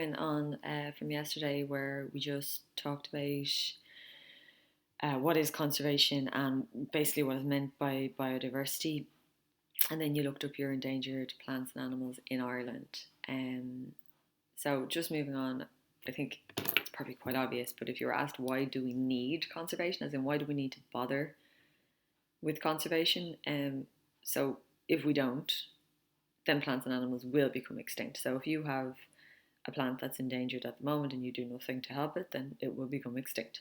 On from yesterday where we just talked about what is conservation and basically what is meant by biodiversity, and then you looked up your endangered plants and animals in Ireland. So just moving on, I think it's probably quite obvious, but if you were asked why do we need conservation, as in why do we need to bother with conservation, so if we don't, then plants and animals will become extinct. So if you have a plant that's endangered at the moment and you do nothing to help it, then it will become extinct.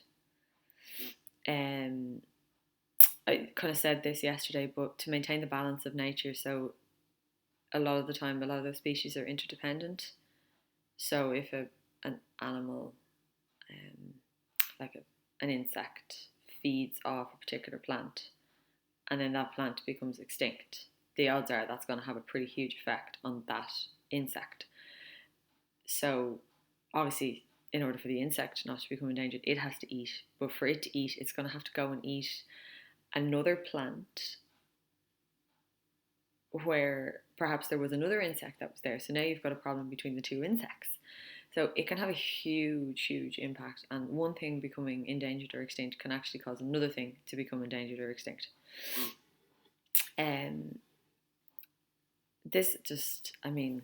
Um, I kind of said this yesterday, but to maintain the balance of nature, so a lot of the time, a lot of those species are interdependent. So if an animal, um, like an insect, feeds off a particular plant, and then that plant becomes extinct, the odds are that's going to have a pretty huge effect on that insect. So obviously, in order for the insect not to become endangered, it has to eat. But for it to eat, it's going to have to go and eat another plant where perhaps there was another insect that was there. So now you've got a problem between the two insects. So it can have a huge, huge impact. And one thing becoming endangered or extinct can actually cause another thing to become endangered or extinct. Um, this just, I mean,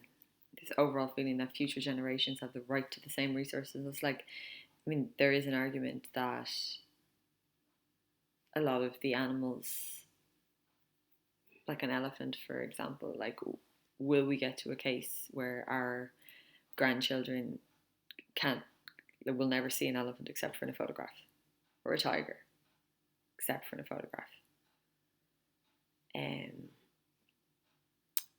this overall feeling that future generations have the right to the same resources. It's like, I mean, there is an argument that a lot of the animals, like an elephant, for example, like, will we get to a case where our grandchildren can't, will never see an elephant except for in a photograph, or a tiger except for in a photograph? Um,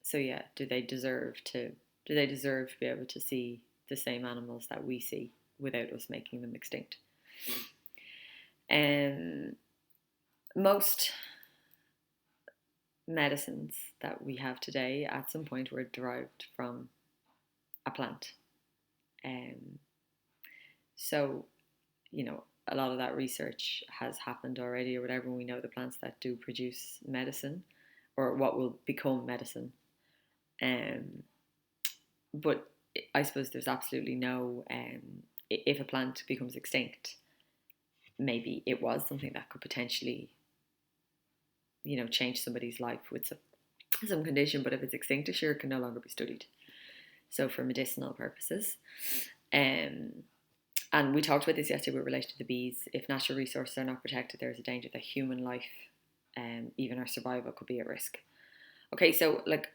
so yeah, do they deserve to be able to see the same animals that we see without us making them extinct? Um, most medicines that we have today at some point were derived from a plant. Um, so, a lot of that research has happened already or whatever. We know the plants that do produce medicine or what will become medicine. Um, but I suppose there's absolutely no, if a plant becomes extinct, maybe it was something that could potentially, change somebody's life with some condition, but if it's extinct, sure, it can no longer be studied. So for medicinal purposes. Um, and we talked about this yesterday with relation to the bees. If natural resources are not protected, there's a danger that human life, even our survival, could be at risk. Okay, so like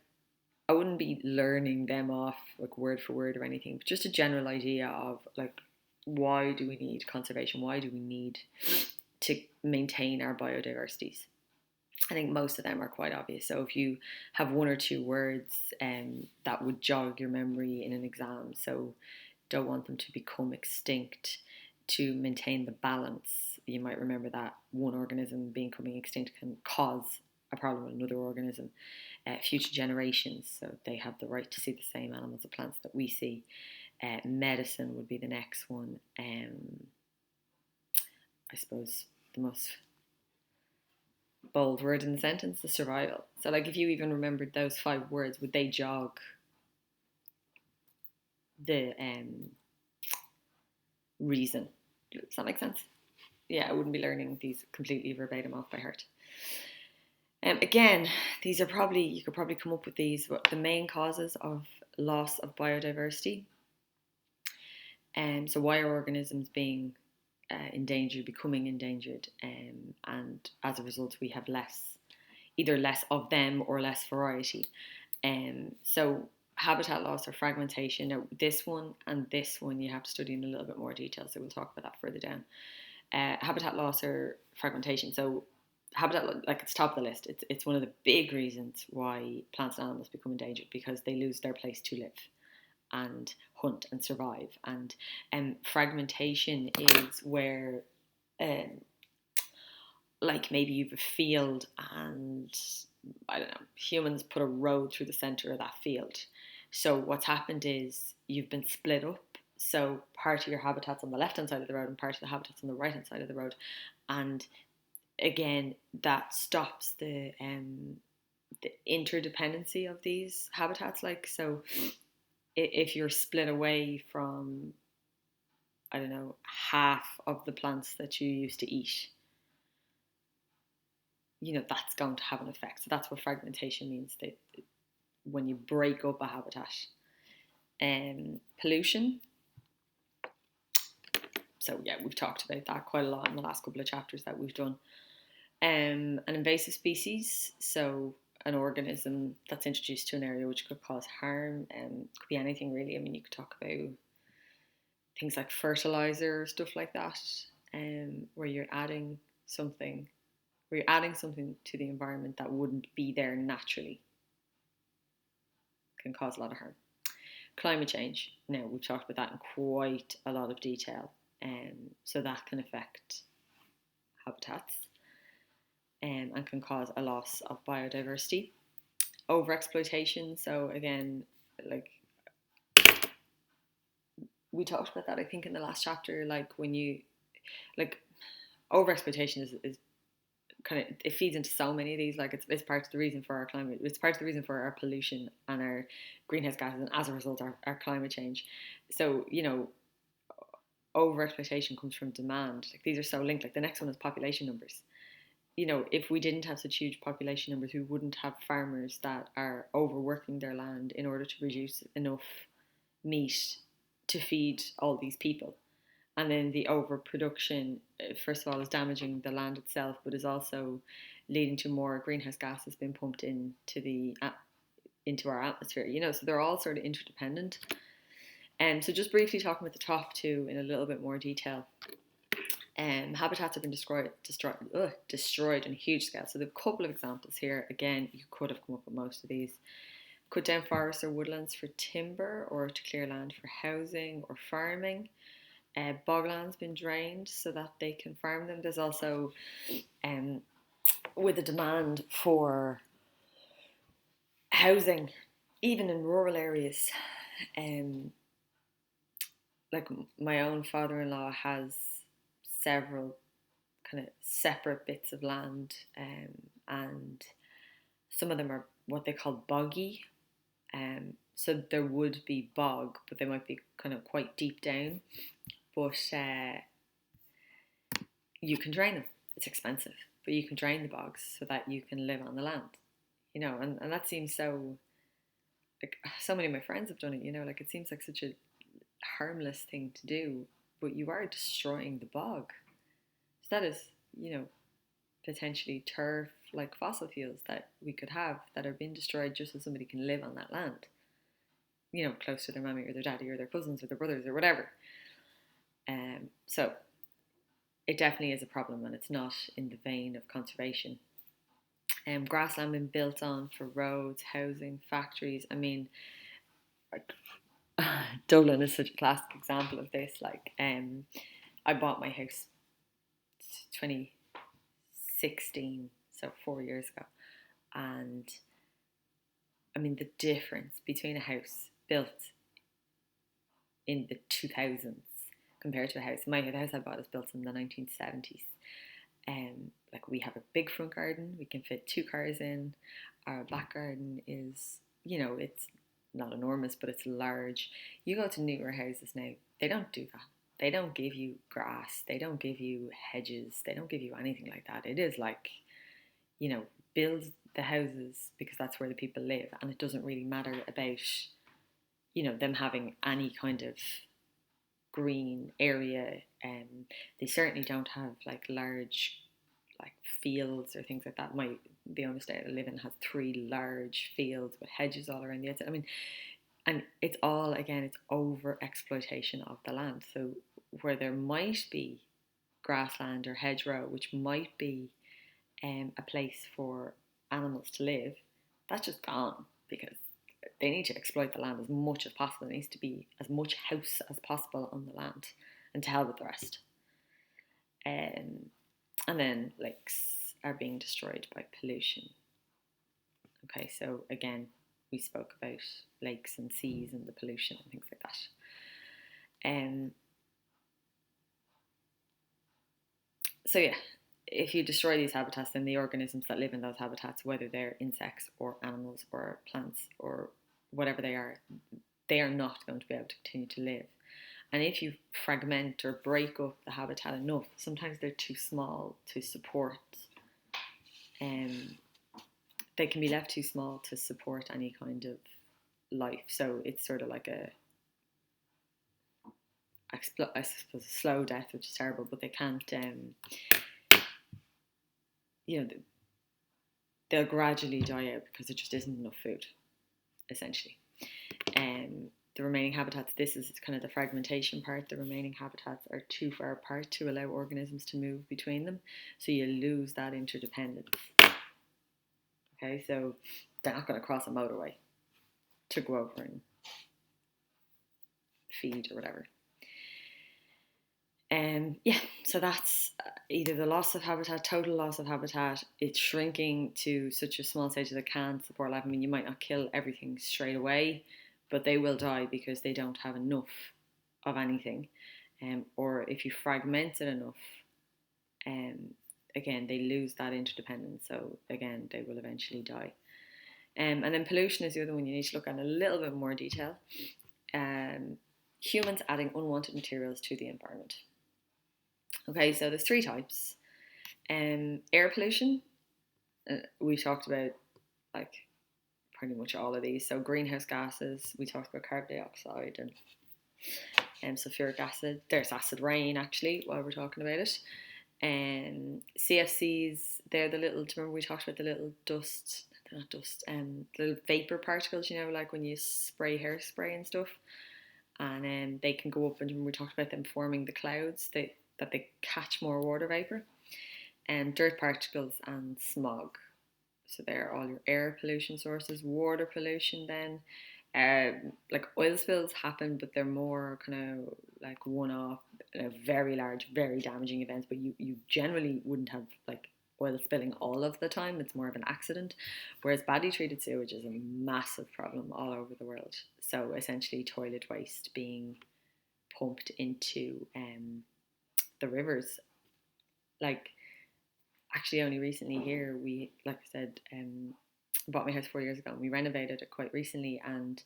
I wouldn't be learning them off like word for word or anything, but just a general idea of like why do we need conservation? Why do we need to maintain our biodiversities? I think most of them are quite obvious. So if you have one or two words that would jog your memory in an exam, so don't want them to become extinct, to maintain the balance, you might remember that one organism becoming extinct can cause a problem with another organism. Future generations, so they have the right to see the same animals and plants that we see. Medicine would be the next one. I suppose the most bold word in the sentence, the survival. So like if you even remembered those 5 words, would they jog the reason? Does that make sense? Yeah, I wouldn't be learning these completely verbatim off by heart. Again, these are probably, you could probably come up with these, but the main causes of loss of biodiversity. So why are organisms being endangered, becoming endangered, and as a result we have either less of them or less variety. So habitat loss or fragmentation. Now this one and this one you have to study in a little bit more detail, so we'll talk about that further down. Habitat loss or fragmentation. So habitat, like it's top of the list. It's one of the big reasons why plants and animals become endangered, because they lose their place to live and hunt and survive. And fragmentation is where, like maybe you've a field and I don't know, humans put a road through the center of that field. So what's happened is you've been split up. So part of your habitat's on the left hand side of the road and part of the habitat's on the right hand side of the road. And again, that stops the interdependency of these habitats. Like, so if you're split away from, I don't know, half of the plants that you used to eat, that's going to have an effect. So that's what fragmentation means, that when you break up a habitat. Pollution. So yeah, we've talked about that quite a lot in the last couple of chapters that we've done. An invasive species, so an organism that's introduced to an area which could cause harm. Could be anything really. I mean, you could talk about things like fertilizer, stuff like that, where you're adding something to the environment that wouldn't be there naturally. Can cause a lot of harm. Climate change. Now, we've talked about that in quite a lot of detail. So that can affect habitats, and can cause a loss of biodiversity. Overexploitation. So again, like we talked about that, I think, in the last chapter. Like when you like overexploitation is kind of, it feeds into so many of these. Like it's part of the reason for our climate. It's part of the reason for our pollution and our greenhouse gases, and as a result, our climate change. So overexploitation comes from demand. Like these are so linked. Like the next one is population numbers. If we didn't have such huge population numbers, we wouldn't have farmers that are overworking their land in order to produce enough meat to feed all these people. And then the overproduction, first of all, is damaging the land itself, but is also leading to more greenhouse gases being pumped into our atmosphere. So they're all sort of interdependent. So just briefly talking about the top two in a little bit more detail. Habitats have been destroyed on a huge scale. So there are a couple of examples here. Again, you could have come up with most of these. Cut down forests or woodlands for timber, or to clear land for housing or farming. Boglands been drained so that they can farm them. There's also, with a demand for housing, even in rural areas, like my own father-in-law has several kind of separate bits of land, and some of them are what they call boggy. So there would be bog, but they might be kind of quite deep down. But you can drain them. It's expensive, but you can drain the bogs so that you can live on the land. And that seems so, like, so many of my friends have done it. Like it seems like such a harmless thing to do, but you are destroying the bog. So that is, potentially turf, like fossil fuels that we could have that are being destroyed just so somebody can live on that land. Close to their mommy or their daddy or their cousins or their brothers or whatever. So it definitely is a problem, and it's not in the vein of conservation. Grassland been built on for roads, housing, factories. I mean, like, Dublin is such a classic example of this. Like, I bought my house 2016, so 4 years ago, and I mean the difference between a house built in the 2000s compared to the house I bought is built in the 1970s. Like we have a big front garden, we can fit 2 cars in. Our back garden is, it's not enormous, but it's large. You go to newer houses now, they don't do that. They don't give you grass, they don't give you hedges, they don't give you anything like that. It is like, build the houses because that's where the people live, and it doesn't really matter about, them having any kind of green area. They certainly don't have like large like fields or things like that. The own estate I live in has 3 large fields with hedges all around the outside. I mean, and it's all, again, it's over exploitation of the land. So where there might be grassland or hedgerow, which might be a place for animals to live, that's just gone because they need to exploit the land as much as possible. There needs to be as much house as possible on the land, and to hell with the rest. And then lakes are being destroyed by pollution. Okay, so again, we spoke about lakes and seas and the pollution and things like that. So yeah, if you destroy these habitats, then the organisms that live in those habitats, whether they're insects or animals or plants or whatever they are, they are not going to be able to continue to live. And if you fragment or break up the habitat enough, sometimes they're too small to support. They can be left too small to support any kind of life. So it's sort of like I suppose, a slow death, which is terrible. But they can't, they'll gradually die out because there just isn't enough food, essentially. The remaining habitats, this is kind of the fragmentation part. The remaining habitats are too far apart to allow organisms to move between them, so you lose that interdependence. Okay, so they're not going to cross a motorway to go over and feed or whatever. So that's either the loss of habitat, total loss of habitat, it's shrinking to such a small stage that it can't support life. I mean, you might not kill everything straight away, but they will die because they don't have enough of anything. Or if you fragment it enough, again, they lose that interdependence. So again, they will eventually die. And then pollution is the other one you need to look at in a little bit more detail. Humans adding unwanted materials to the environment. Okay, so there's 3 types. Air pollution, we talked about like pretty much all of these. So greenhouse gases, we talked about carbon dioxide and sulfuric acid. There's acid rain, actually, while we're talking about it. CFCs, they're the little, remember we talked about the little dust, not dust, little vapor particles, like when you spray hairspray and stuff. And they can go up, and we talked about them forming the clouds, that they catch more water vapor. And dirt particles and smog. So they're all your air pollution sources. Water pollution then. Like oil spills happen, but they're more kind of like one-off, very large, very damaging events. But you generally wouldn't have like oil spilling all of the time. It's more of an accident. Whereas badly treated sewage is a massive problem all over the world. So essentially toilet waste being pumped into the rivers. Like actually only recently here, we, like I said, bought my house 4 years ago and we renovated it quite recently, and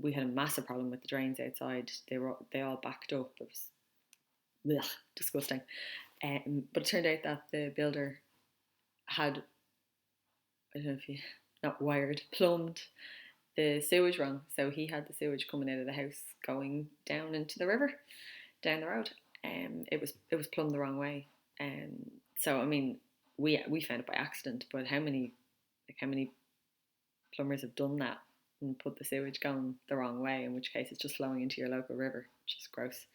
we had a massive problem with the drains outside. They all backed up. It was disgusting. But it turned out that the builder had, I don't know if you, not wired, plumbed the sewage wrong. So he had the sewage coming out of the house going down into the river, down the road. It was plumbed the wrong way. So I mean, we found it by accident. But how many plumbers have done that and put the sewage going the wrong way? In which case, it's just flowing into your local river, which is gross.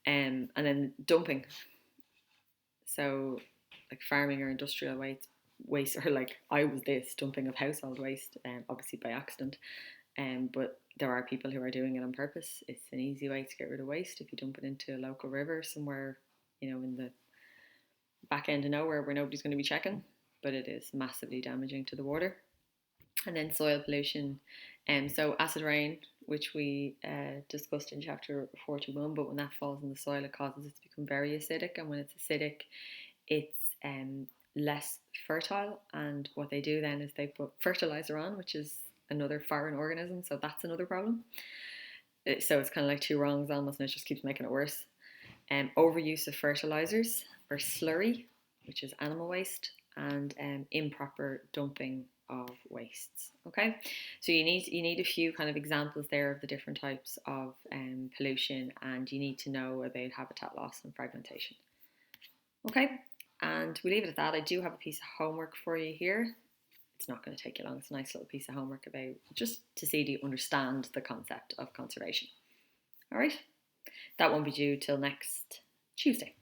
And then dumping. So like farming or industrial waste, or like I was dumping of household waste, obviously by accident. But there are people who are doing it on purpose. It's an easy way to get rid of waste if you dump it into a local river somewhere, in the back end of nowhere where nobody's going to be checking. But it is massively damaging to the water. And then soil pollution. So acid rain, which we discussed in chapter 41, but when that falls in the soil, it causes it to become very acidic. And when it's acidic, it's less fertile. And what they do then is they put fertilizer on, which is another foreign organism. So that's another problem. So it's kind of like 2 wrongs almost, and it just keeps making it worse. Overuse of fertilizers or slurry, which is animal waste, and improper dumping of wastes. Okay, so you need a few kind of examples there of the different types of pollution, and you need to know about habitat loss and fragmentation. Okay, and we leave it at that. I do have a piece of homework for you here. It's not going to take you long. It's a nice little piece of homework about just to see do you understand the concept of conservation. All right, that won't be due till next Tuesday.